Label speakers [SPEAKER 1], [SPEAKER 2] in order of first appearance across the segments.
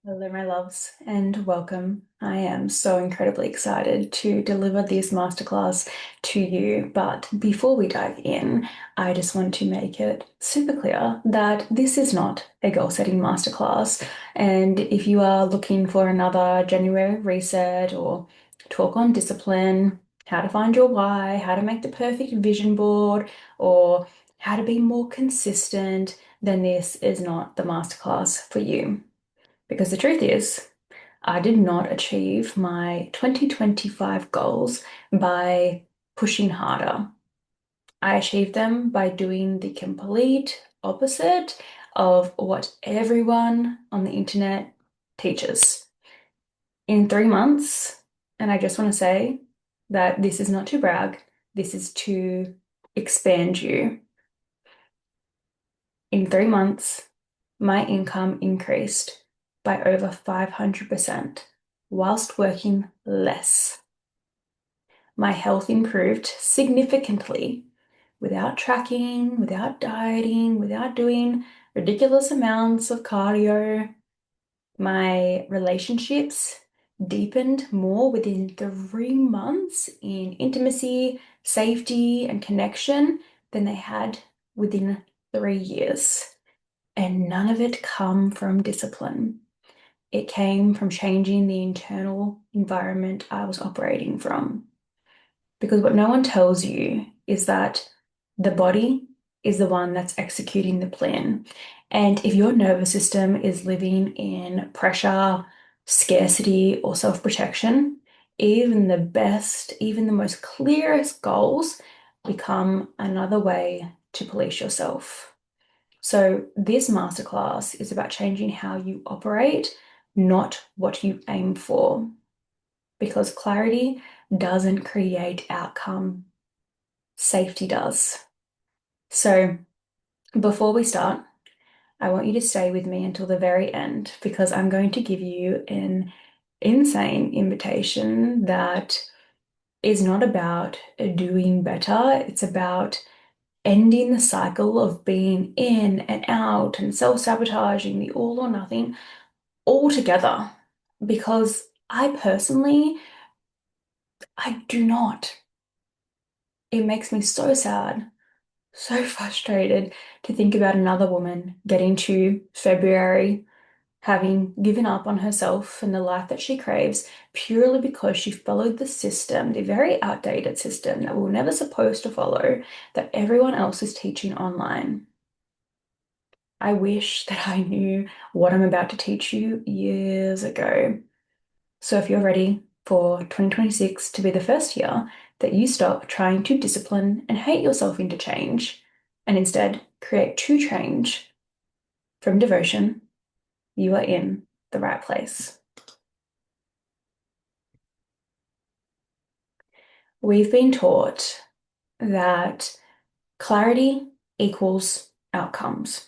[SPEAKER 1] Hello, my loves, and welcome. I am so incredibly excited to deliver this masterclass to you. But before we dive in, I just want to make it super clear that this is not a goal setting masterclass. And if you are looking for another January reset or talk on discipline, how to find your why, how to make the perfect vision board, or how to be more consistent, then this is not the masterclass for you. Because the truth is, I did not achieve my 2025 goals by pushing harder. I achieved them by doing the complete opposite of what everyone on the internet teaches. In 3 months, and I just want to say that this is not to brag, this is to expand you. In 3 months, my income increased by over 500% whilst working less. My health improved significantly without tracking, without dieting, without doing ridiculous amounts of cardio. My relationships deepened more within 3 months in intimacy, safety, and connection than they had within 3 years. And none of it come from discipline. It came from changing the internal environment I was operating from. Because what no one tells you is that the body is the one that's executing the plan. And if your nervous system is living in pressure, scarcity, or self-protection, even the best, even the most clearest goals become another way to police yourself. So, this masterclass is about changing how you operate, not what you aim for, because clarity doesn't create outcome, safety does. So, before we start, I want you to stay with me until the very end because I'm going to give you an insane invitation that is not about doing better, it's about ending the cycle of being in and out and self-sabotaging the all or nothing altogether. Because I personally, I do not. It makes me so sad, so frustrated to think about another woman getting to February, having given up on herself and the life that she craves purely because she followed the system, the very outdated system that we were never supposed to follow, that everyone else is teaching online. I wish that I knew what I'm about to teach you years ago. So if you're ready for 2026 to be the first year that you stop trying to discipline and hate yourself into change and instead create true change from devotion, you are in the right place. We've been taught that clarity equals outcomes.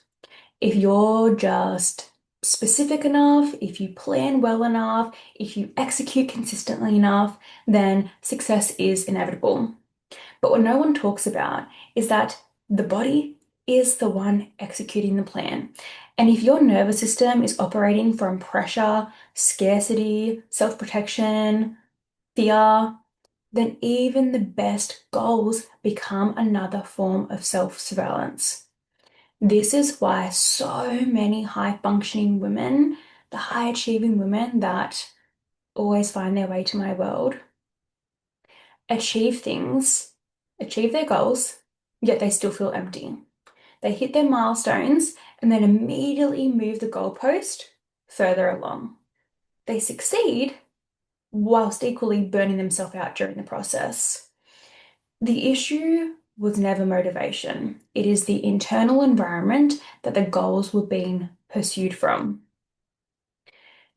[SPEAKER 1] If you're just specific enough, if you plan well enough, if you execute consistently enough, then success is inevitable. But what no one talks about is that the body is the one executing the plan. And if your nervous system is operating from pressure, scarcity, self-protection, fear, then even the best goals become another form of self-surveillance. This is why so many high-functioning women, the high-achieving women that always find their way to my world, achieve things, achieve their goals, yet they still feel empty. They hit their milestones and then immediately move the goalpost further along. They succeed whilst equally burning themselves out during the process. The issue was never motivation. It is the internal environment that the goals were being pursued from.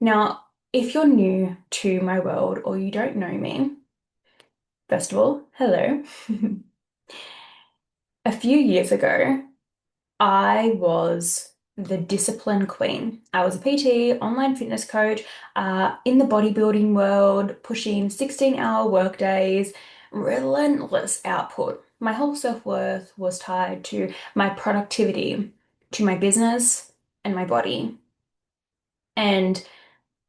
[SPEAKER 1] Now, if you're new to my world or you don't know me, first of all, hello. A few years ago, I was the discipline queen. I was a PT, online fitness coach, in the bodybuilding world, pushing 16-hour workdays, relentless output. My whole self-worth was tied to my productivity, to my business and my body. And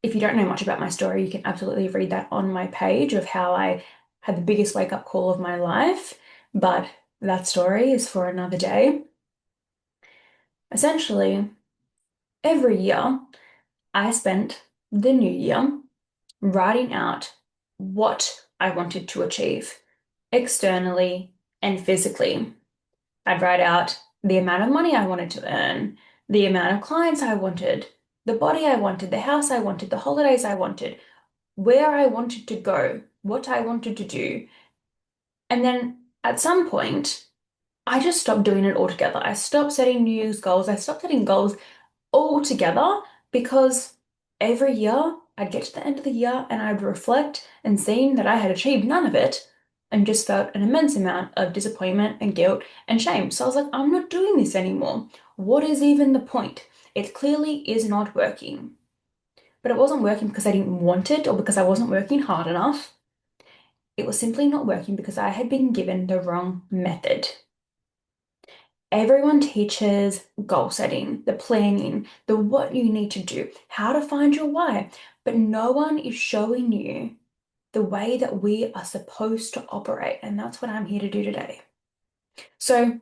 [SPEAKER 1] If you don't know much about my story, you can absolutely read that on my page of how I had the biggest wake up call of my life. But that story is for another day. Essentially, every year I spent the new year writing out what I wanted to achieve externally and physically. I'd write out the amount of money I wanted to earn, the amount of clients I wanted, the body I wanted, the house I wanted, the holidays I wanted, where I wanted to go, what I wanted to do. And then at some point, I just stopped doing it altogether. I stopped setting New Year's goals. I stopped setting goals altogether because every year I'd get to the end of the year and I'd reflect and seeing that I had achieved none of it and just felt an immense amount of disappointment and guilt and shame. So I was like, I'm not doing this anymore. What is even the point? It clearly is not working. But it wasn't working because I didn't want it or because I wasn't working hard enough. It was simply not working because I had been given the wrong method. Everyone teaches goal setting, the planning, the what you need to do, how to find your why, but no one is showing you the way that we are supposed to operate. And that's what I'm here to do today. So,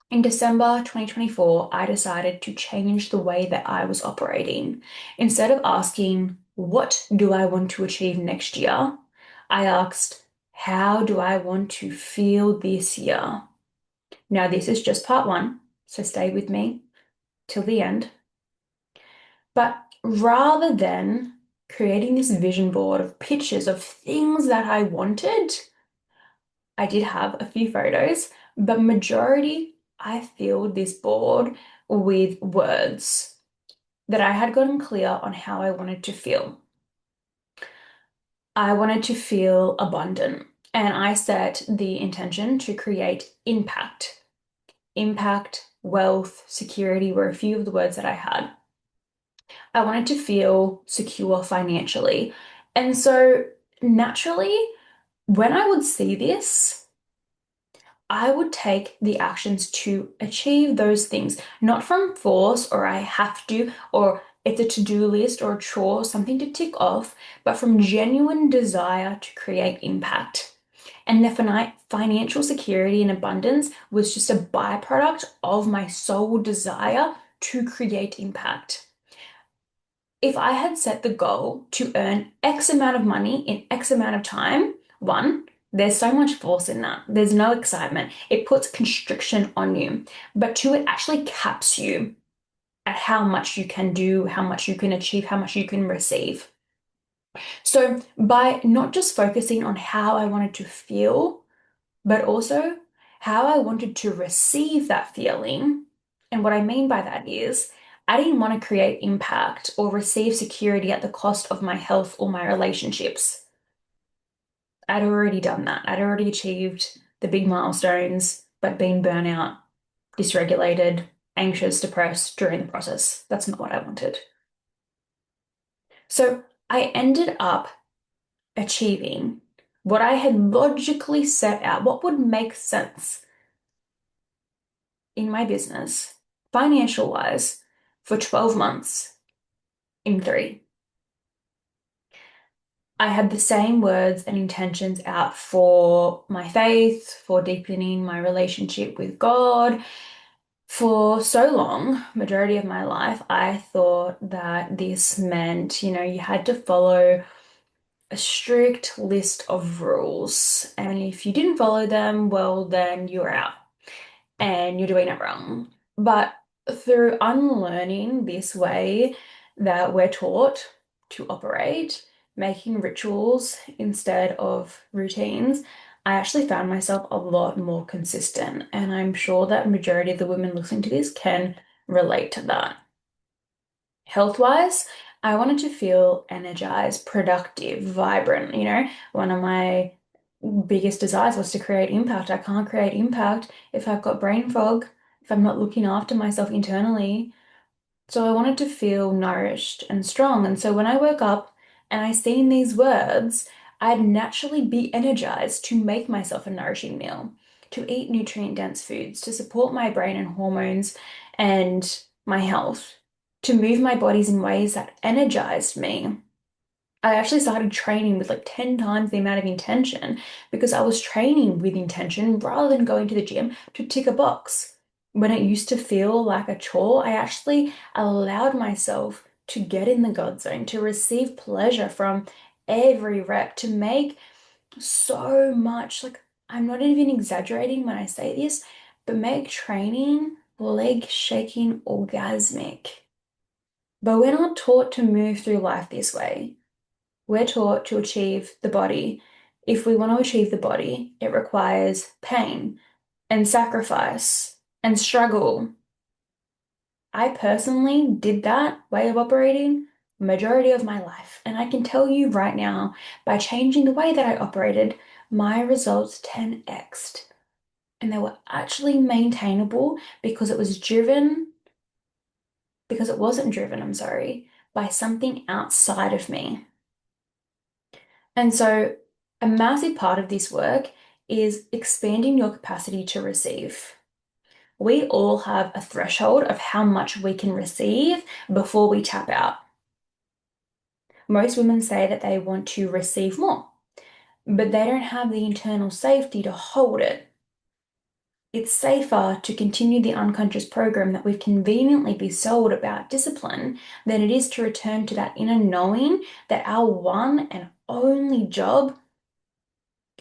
[SPEAKER 1] in December 2024, I decided to change the way that I was operating. Instead of asking, what do I want to achieve next year? I asked, how do I want to feel this year? Now, this is just part one, so stay with me till the end. But rather than creating this vision board of pictures of things that I wanted, I did have a few photos, but majority I filled this board with words that I had gotten clear on how I wanted to feel. I wanted to feel abundant, and I set the intention to create impact. Impact, wealth, security were a few of the words that I had. I wanted to feel secure financially. And so naturally, when I would see this, I would take the actions to achieve those things, not from force or I have to, or it's a to-do list or a chore, something to tick off, but from genuine desire to create impact. And the financial security and abundance was just a byproduct of my sole desire to create impact. If I had set the goal to earn X amount of money in X amount of time, one, there's so much force in that. There's no excitement. It puts constriction on you. But two, it actually caps you at how much you can do, how much you can achieve, how much you can receive. So by not just focusing on how I wanted to feel, but also how I wanted to receive that feeling. And what I mean by that is, I didn't want to create impact or receive security at the cost of my health or my relationships. I'd already done that. I'd already achieved the big milestones, but been burnout, dysregulated, anxious, depressed during the process. That's not what I wanted. So I ended up achieving what I had logically set out, what would make sense in my business, financial wise, for 12 months in three. I had the same words and intentions out for my faith, for deepening my relationship with God. For so long, majority of my life, I thought that this meant, you had to follow a strict list of rules. And if you didn't follow them, well, then you're out and you're doing it wrong. But through unlearning this way that we're taught to operate, making rituals instead of routines, I actually found myself a lot more consistent. And I'm sure that majority of the women listening to this can relate to that. Health-wise, I wanted to feel energized, productive, vibrant. One of my biggest desires was to create impact. I can't create impact if I've got brain fog, if I'm not looking after myself internally. So I wanted to feel nourished and strong. And so when I woke up and I seen these words, I'd naturally be energized to make myself a nourishing meal, to eat nutrient-dense foods, to support my brain and hormones and my health, to move my bodies in ways that energized me. I actually started training with like 10 times the amount of intention because I was training with intention rather than going to the gym to tick a box. When it used to feel like a chore, I actually allowed myself to get in the God zone, to receive pleasure from every rep, to make so much. Like, I'm not even exaggerating when I say this, but make training leg shaking orgasmic. But we're not taught to move through life this way. We're taught to achieve the body. If we want to achieve the body, it requires pain and sacrifice and struggle. I personally did that way of operating majority of my life. And I can tell you right now, by changing the way that I operated, my results 10x'd. And they were actually maintainable because it wasn't driven, I'm sorry, by something outside of me. And so, a massive part of this work is expanding your capacity to receive. We all have a threshold of how much we can receive before we tap out. Most women say that they want to receive more, but they don't have the internal safety to hold it. It's safer to continue the unconscious program that we've conveniently been sold about discipline than it is to return to that inner knowing that our one and only job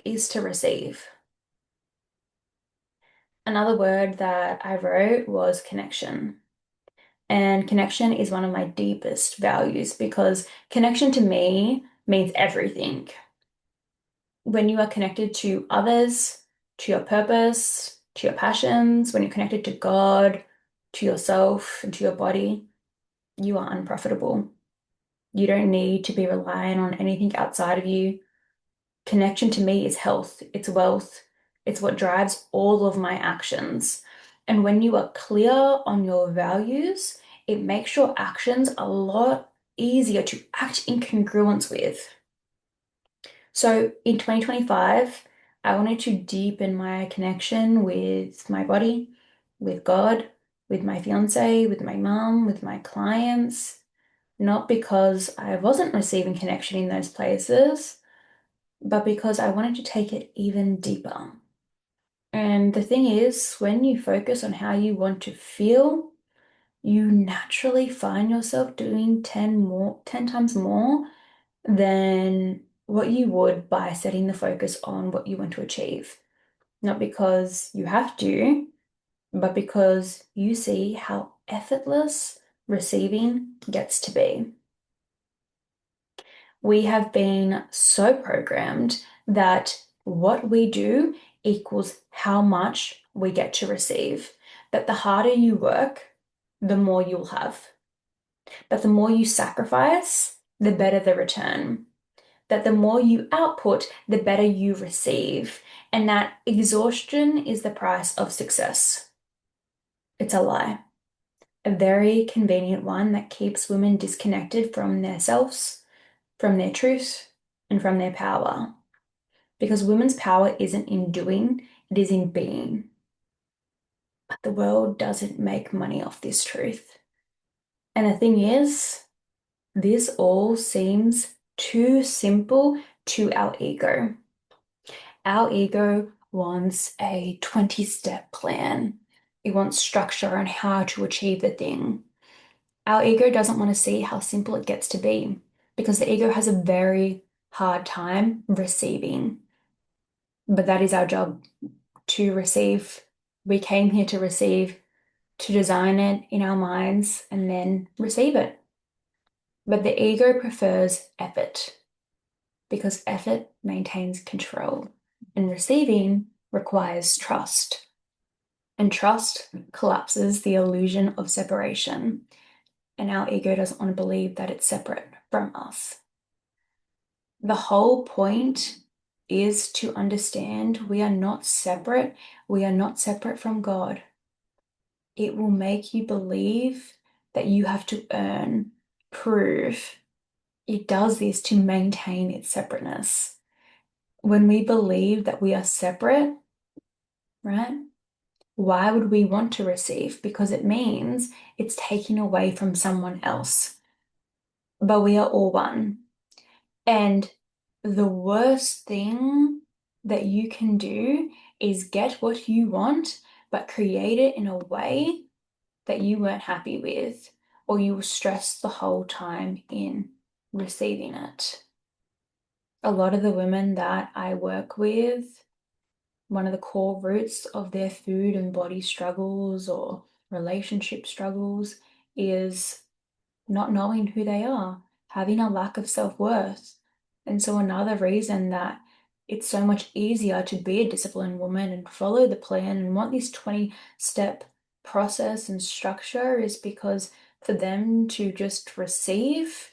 [SPEAKER 1] is to receive. Another word that I wrote was connection. And connection is one of my deepest values because connection to me means everything. When you are connected to others, to your purpose, to your passions, when you're connected to God, to yourself, and to your body, you are unprofitable. You don't need to be relying on anything outside of you. Connection to me is health, it's wealth, it's what drives all of my actions. And when you are clear on your values, it makes your actions a lot easier to act in congruence with. So in 2025, I wanted to deepen my connection with my body, with God, with my fiance, with my mom, with my clients, not because I wasn't receiving connection in those places but because I wanted to take it even deeper. And the thing is, when you focus on how you want to feel, you naturally find yourself doing 10 times more than what you would by setting the focus on what you want to achieve. Not because you have to, but because you see how effortless receiving gets to be. We have been so programmed that what we do equals how much we get to receive. That the harder you work, the more you'll have. That the more you sacrifice, the better the return. That the more you output, the better you receive. And that exhaustion is the price of success. It's a lie. A very convenient one that keeps women disconnected from themselves, from their truth, and from their power. Because women's power isn't in doing, it is in being. But the world doesn't make money off this truth. And the thing is, this all seems too simple to our ego. Our ego wants a 20-step plan. It wants structure on how to achieve the thing. Our ego doesn't want to see how simple it gets to be because the ego has a very hard time receiving. But that is our job to receive. We came here to receive, to design it in our minds, and then receive it. But the ego prefers effort because effort maintains control, and receiving requires trust. And trust collapses the illusion of separation. And our ego doesn't want to believe that it's separate from us. The whole point is to understand we are not separate. We are not separate from God. It will make you believe that you have to earn, prove. It does this to maintain its separateness. When we believe that we are separate, right? Why would we want to receive? Because it means it's taking away from someone else. But we are all one. And the worst thing that you can do is get what you want, but create it in a way that you weren't happy with, or you were stressed the whole time in receiving it. A lot of the women that I work with, one of the core roots of their food and body struggles or relationship struggles is not knowing who they are, having a lack of self-worth. And so another reason that it's so much easier to be a disciplined woman and follow the plan and want this 20-step process and structure is because for them to just receive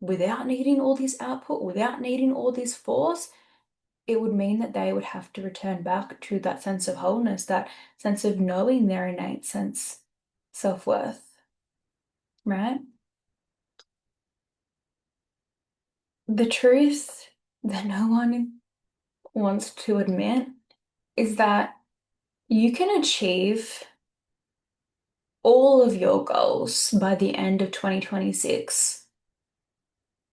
[SPEAKER 1] without needing all this output, without needing all this force, it would mean that they would have to return back to that sense of wholeness, that sense of knowing their innate sense self-worth, right? The truth that no one wants to admit is that you can achieve all of your goals by the end of 2026.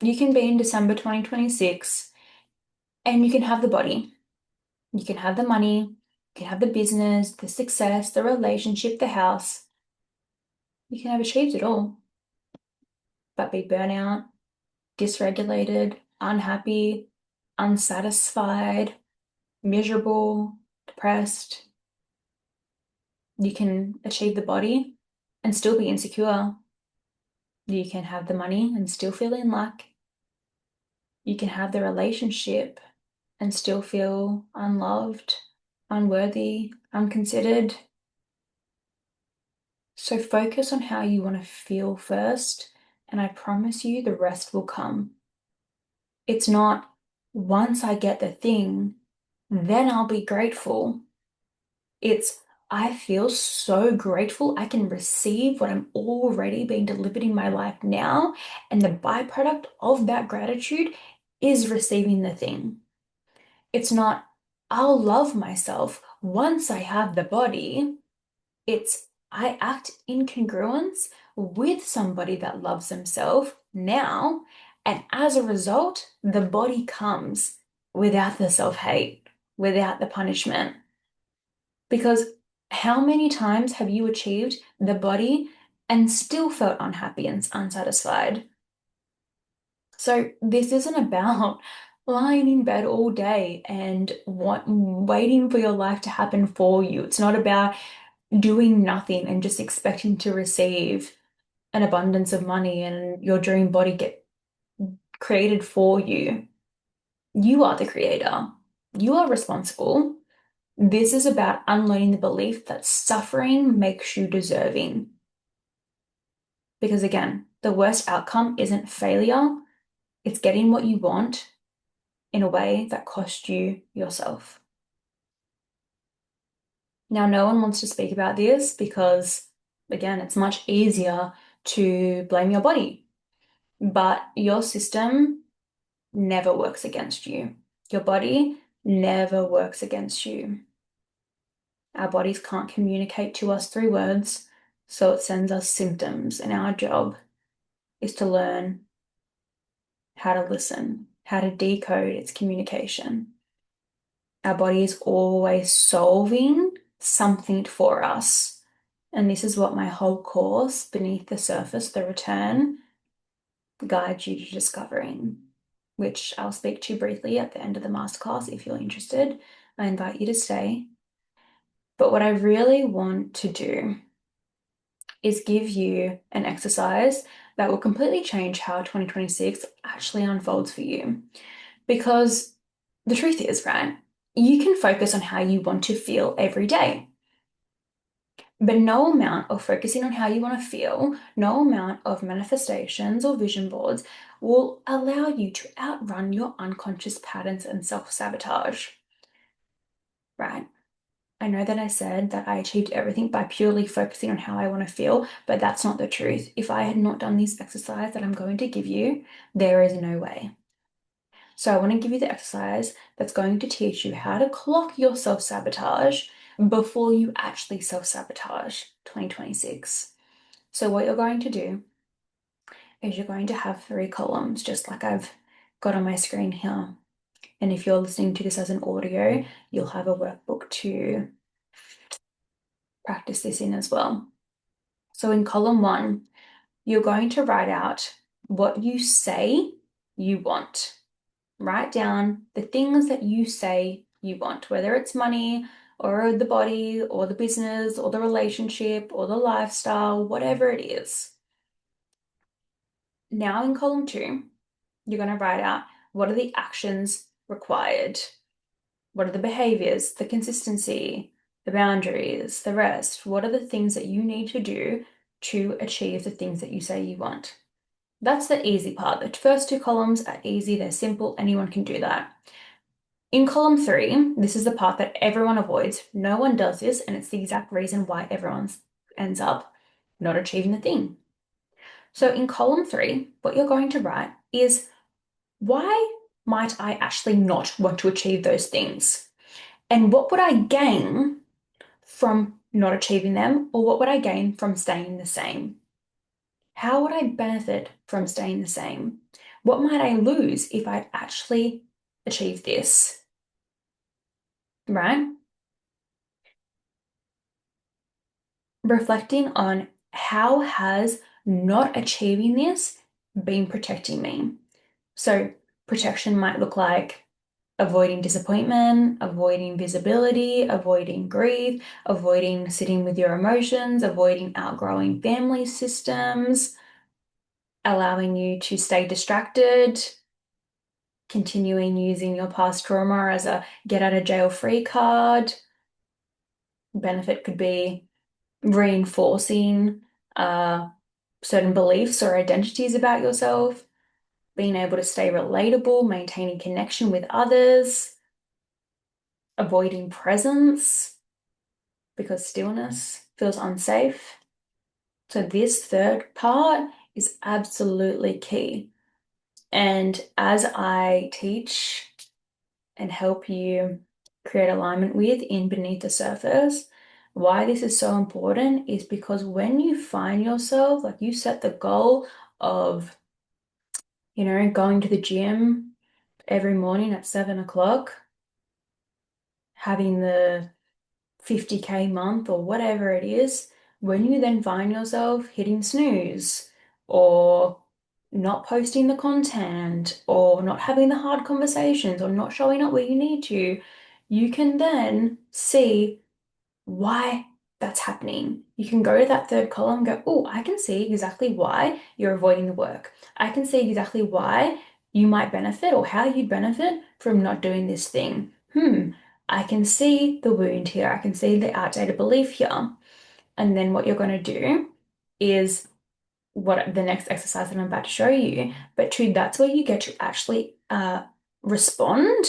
[SPEAKER 1] You can be in December 2026 and you can have the body, you can have the money, you can have the business, the success, the relationship, the house. You can have achieved it all, but be burnout, dysregulated, unhappy, unsatisfied, miserable, depressed. You can achieve the body and still be insecure. You can have the money and still feel in lack. You can have the relationship and still feel unloved, unworthy, unconsidered. So focus on how you want to feel first, and I promise you the rest will come. It's not once I get the thing, then I'll be grateful. It's I feel so grateful I can receive what I'm already being delivered in my life now, and the byproduct of that gratitude is receiving the thing. It's not I'll love myself once I have the body. It's I act in congruence with somebody that loves themselves now, and as a result, the body comes without the self-hate, without the punishment. Because how many times have you achieved the body and still felt unhappy and unsatisfied? So this isn't about lying in bed all day and waiting for your life to happen for you. It's not about doing nothing and just expecting to receive an abundance of money and your dream body get created for you. You are the creator. You are responsible. This is about unlearning the belief that suffering makes you deserving. Because again, the worst outcome isn't failure, it's getting what you want in a way that costs you yourself. Now, no one wants to speak about this because, again, it's much easier to blame your body, but your system never works against you. Your body never works against you. Our bodies can't communicate to us through words, so it sends us symptoms, and our job is to learn how to listen, how to decode its communication. Our body is always solving something for us. And this is what my whole course, Beneath the Surface, The Return, guides you to discovering, which I'll speak to briefly at the end of the masterclass if you're interested. I invite you to stay. But what I really want to do is give you an exercise that will completely change how 2026 actually unfolds for you. Because the truth is, right, you can focus on how you want to feel every day. But no amount of focusing on how you want to feel, no amount of manifestations or vision boards will allow you to outrun your unconscious patterns and self-sabotage, right? I know that I said that I achieved everything by purely focusing on how I want to feel, but that's not the truth. If I had not done this exercise that I'm going to give you, there is no way. So I want to give you the exercise that's going to teach you how to clock your self-sabotage before you actually self-sabotage 2026. So what you're going to do is you're going to have 3 columns, just like I've got on my screen here. And if you're listening to this as an audio, you'll have a workbook to practice this in as well. So in column 1, you're going to write out what you say you want. Write down the things that you say you want, whether it's money or the body or the business or the relationship or the lifestyle, whatever it is. Now in column 2, you're going to write out what are the actions required? What are the behaviors, the consistency, the boundaries, the rest? What are the things that you need to do to achieve the things that you say you want? That's the easy part. The first 2 columns are easy, they're simple, anyone can do that. In column 3, this is the part that everyone avoids. No one does this, and it's the exact reason why everyone ends up not achieving the thing. So in column 3, what you're going to write is, why might I actually not want to achieve those things? And what would I gain from not achieving them, or what would I gain from staying the same? How would I benefit from staying the same? What might I lose if I actually achieve this? Right? Reflecting on how has not achieving this been protecting me? So protection might look like avoiding disappointment, avoiding visibility, avoiding grief, avoiding sitting with your emotions, avoiding outgrowing family systems, allowing you to stay distracted, continuing using your past trauma as a get out of jail free card. Benefit could be reinforcing certain beliefs or identities about yourself, being able to stay relatable, maintaining connection with others, avoiding presence because stillness feels unsafe. So this third part is absolutely key. And as I teach and help you create alignment with in Beneath the Surface, why this is so important is because when you find yourself, like you set the goal of, going to the gym every morning at 7 o'clock, having the 50K month or whatever it is, when you then find yourself hitting snooze or not posting the content or not having the hard conversations or not showing up where you need to, you can then see why that's happening. You can go to that third column and go, oh, I can see exactly why you're avoiding the work. I can see exactly why you might benefit or how you'd benefit from not doing this thing. I can see the wound here. I can see the outdated belief here. And then what you're going to do is what the next exercise that I'm about to show you. But that's where you get to actually respond,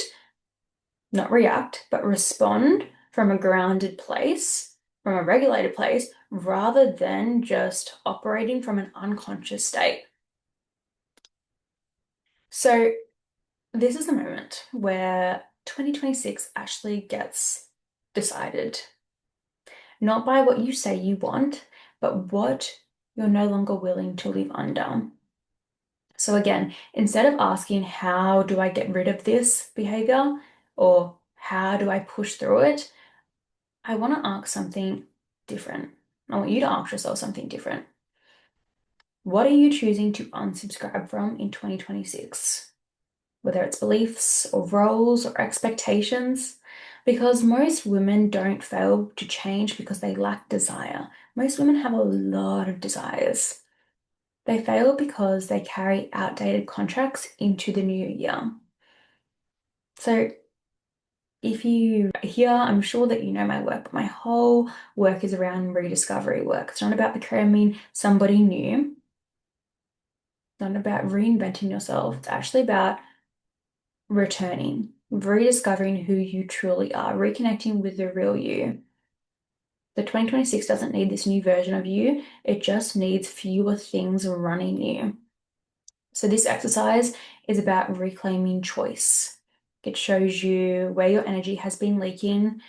[SPEAKER 1] not react, but respond from a grounded place, from a regulated place, rather than just operating from an unconscious state. So this is the moment where 2026 actually gets decided, not by what you say you want, but what you're no longer willing to live under. So again, instead of asking, how do I get rid of this behavior? Or how do I push through it? I want to ask something different. I want you to ask yourself something different. What are you choosing to unsubscribe from in 2026? Whether it's beliefs or roles or expectations, because most women don't fail to change because they lack desire. Most women have a lot of desires. They fail because they carry outdated contracts into the new year. So if you are here, I'm sure that you know my work, but my whole work is around rediscovery work. It's not about becoming somebody new. It's not about reinventing yourself. It's actually about returning, rediscovering who you truly are, reconnecting with the real you. The 2026 doesn't need this new version of you. It just needs fewer things running you. So this exercise is about reclaiming choice. It shows you where your energy has been leaking,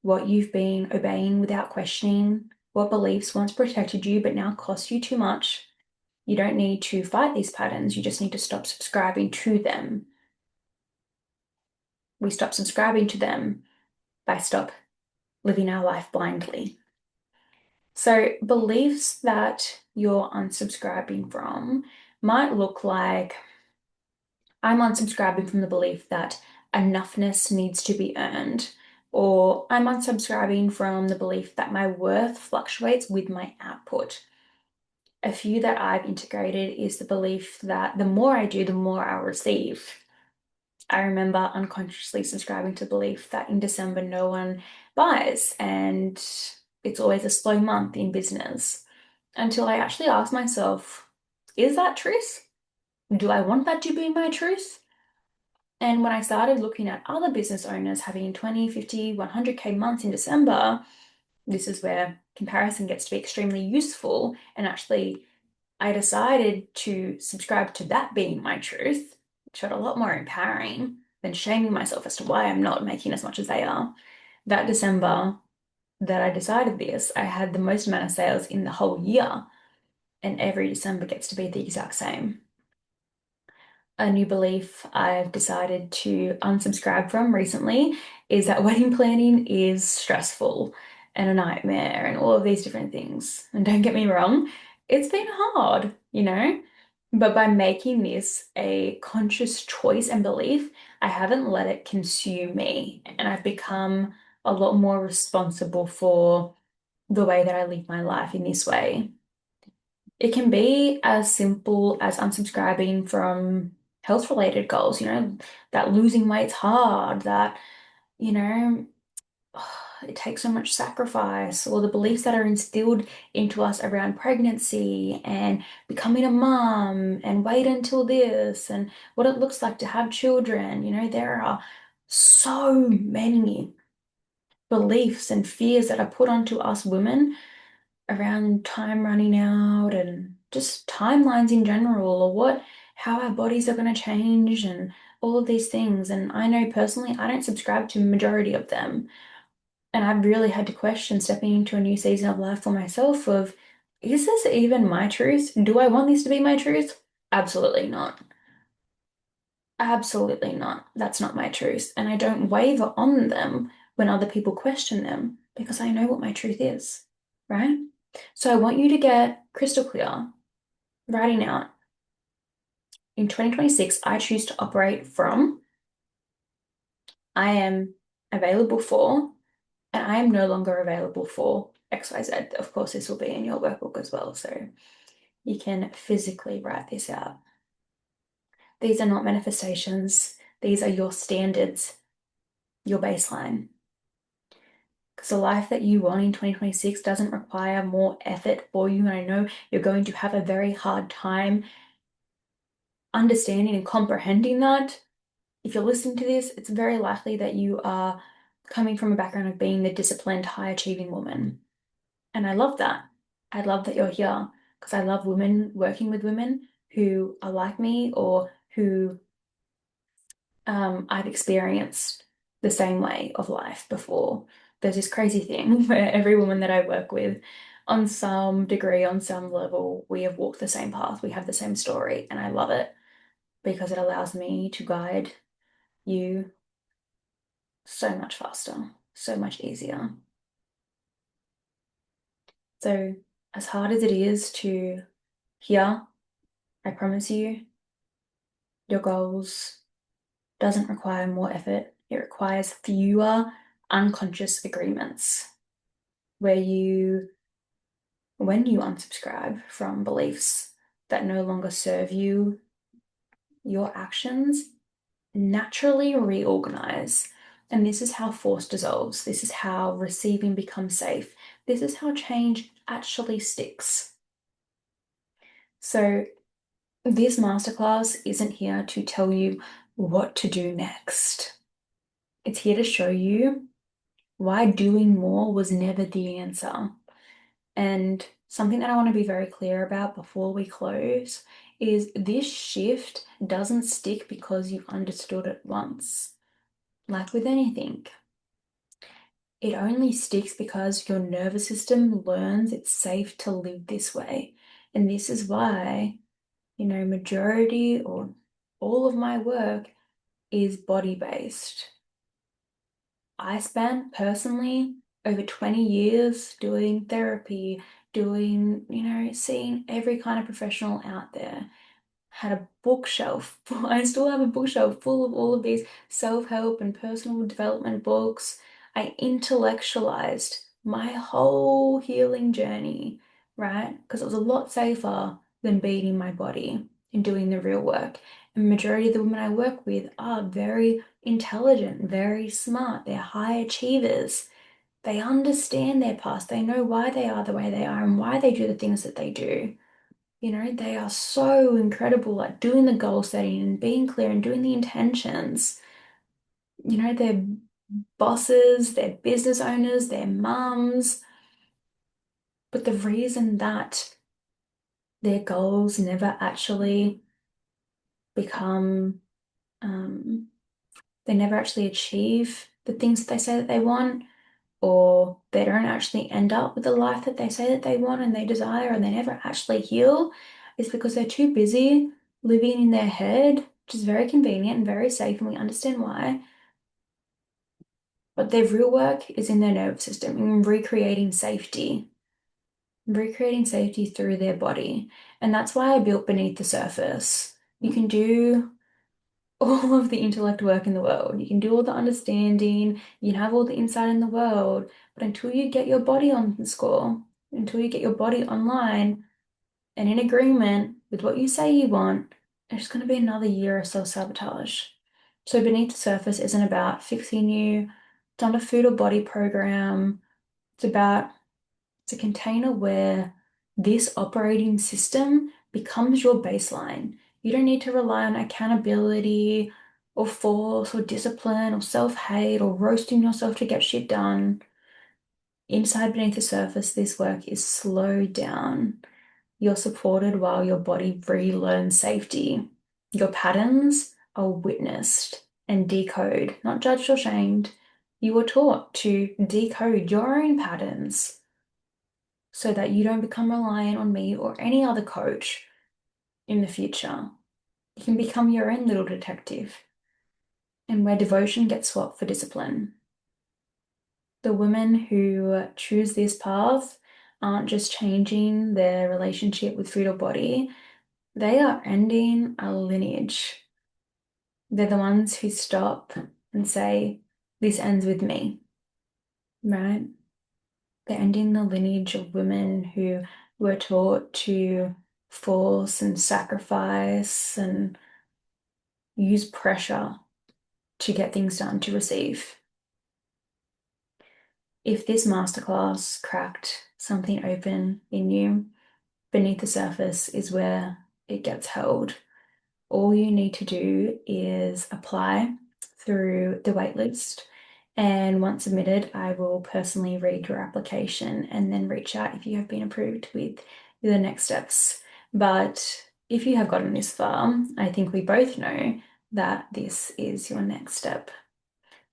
[SPEAKER 1] what you've been obeying without questioning, what beliefs once protected you but now cost you too much. You don't need to fight these patterns, you just need to stop subscribing to them. We stop subscribing to them by stop living our life blindly. So, beliefs that you're unsubscribing from might look like I'm unsubscribing from the belief that enoughness needs to be earned, or I'm unsubscribing from the belief that my worth fluctuates with my output. A few that I've integrated is the belief that the more I do, the more I'll receive. I remember unconsciously subscribing to the belief that in December no one buys and it's always a slow month in business until I actually asked myself, is that truth? Do I want that to be my truth? And when I started looking at other business owners having 20, 50, 100K months in December, this is where comparison gets to be extremely useful. And actually, I decided to subscribe to that being my truth, which felt a lot more empowering than shaming myself as to why I'm not making as much as they are. That December that I decided this, I had the most amount of sales in the whole year, and every December gets to be the exact same. A new belief I've decided to unsubscribe from recently is that wedding planning is stressful and a nightmare and all of these different things. And don't get me wrong, it's been hard, you know? But by making this a conscious choice and belief, I haven't let it consume me. And I've become a lot more responsible for the way that I live my life in this way. It can be as simple as unsubscribing from health-related goals, that losing weight's hard, that, you know, it takes so much sacrifice, or the beliefs that are instilled into us around pregnancy and becoming a mom and wait until this and what it looks like to have children. There are so many beliefs and fears that are put onto us women around time running out and just timelines in general, or how our bodies are going to change and all of these things. And I know personally, I don't subscribe to majority of them. And I've really had to question stepping into a new season of life for myself of, is this even my truth? Do I want this to be my truth? Absolutely not. Absolutely not. That's not my truth. And I don't waver on them when other people question them because I know what my truth is, right? So I want you to get crystal clear, writing out in 2026, I choose to operate from, I am available for, and I am no longer available for XYZ. Of course, this will be in your workbook as well, so you can physically write this out. These are not manifestations, these are your standards, your baseline. Because the life that you want in 2026 doesn't require more effort for you. And I know you're going to have a very hard time understanding and comprehending that. If you're listening to this, it's very likely that you are coming from a background of being the disciplined, high achieving woman. And I love that. I love that you're here because I love women, working with women who are like me or who I've experienced the same way of life before. There's this crazy thing where every woman that I work with, on some degree, on some level, we have walked the same path, we have the same story, and I love it because it allows me to guide you so much faster, so much easier. So, as hard as it is to hear, I promise you, your goals doesn't require more effort. It requires fewer unconscious agreements where when you unsubscribe from beliefs that no longer serve you, your actions naturally reorganize. And this is how force dissolves. This is how receiving becomes safe. This is how change actually sticks. So, this masterclass isn't here to tell you what to do next. It's here to show you why doing more was never the answer. And something that I want to be very clear about before we close is this shift doesn't stick because you understood it once. Like with anything, it only sticks because your nervous system learns it's safe to live this way. And this is why, majority or all of my work is body-based. I spent personally over 20 years doing therapy, doing, seeing every kind of professional out there. Had a bookshelf. I still have a bookshelf full of all of these self-help and personal development books. I intellectualized my whole healing journey, right? Because it was a lot safer than beating my body and doing the real work. And majority of the women I work with are very intelligent, very smart. They're high achievers. They understand their past. They know why they are the way they are and why they do the things that they do. They are so incredible at doing the goal setting and being clear and doing the intentions. They're bosses, they're business owners, they're mums. But the reason that their goals never actually become, um, they never actually achieve the things that they say that they want, or they don't actually end up with the life that they say that they want and they desire, and they never actually heal, is because they're too busy living in their head, which is very convenient and very safe, and we understand why. But their real work is in their nervous system and recreating safety through their body. And that's why I built Beneath the Surface. You can do all of the intellect work in the world. You can do all the understanding, you can have all the insight in the world, but until you get your body on the score, until you get your body online and in agreement with what you say you want, it's going to be another year of self-sabotage. So Beneath the Surface isn't about fixing you. It's not a food or body program. It's about it's a container where this operating system becomes your baseline. You don't need to rely on accountability or force or discipline or self-hate or roasting yourself to get shit done. Inside Beneath the Surface, this work is slowed down. You're supported while your body relearns safety. Your patterns are witnessed and decoded, not judged or shamed. You are taught to decode your own patterns so that you don't become reliant on me or any other coach in the future. You can become your own little detective, and where devotion gets swapped for discipline. The women who choose this path aren't just changing their relationship with food or body, they are ending a lineage. They're the ones who stop and say, this ends with me, right? They're ending the lineage of women who were taught to force and sacrifice and use pressure to get things done, to receive. If this masterclass cracked something open in you, Beneath the Surface is where it gets held. All you need to do is apply through the waitlist. And once submitted, I will personally read your application and then reach out if you have been approved with the next steps. But if you have gotten this far, I think we both know that this is your next step.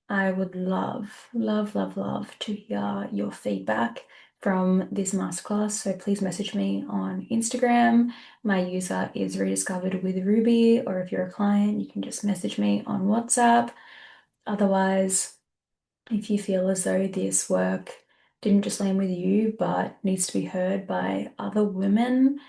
[SPEAKER 1] I would love, love, love, love to hear your feedback from this masterclass. So please message me on Instagram. My user is Rediscovered with Ruby, or if you're a client, you can just message me on WhatsApp. Otherwise, if you feel as though this work didn't just land with you, but needs to be heard by other women,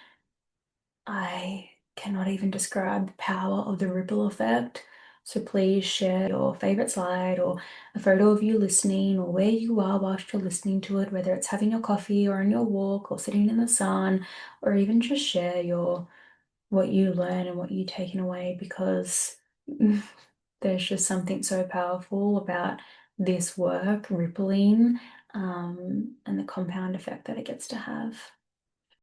[SPEAKER 1] I cannot even describe the power of the ripple effect. So please share your favorite slide or a photo of you listening or where you are whilst you're listening to it, whether it's having your coffee or on your walk or sitting in the sun, or even just share your what you learn and what you've taken away, because there's just something so powerful about this work rippling, and the compound effect that it gets to have.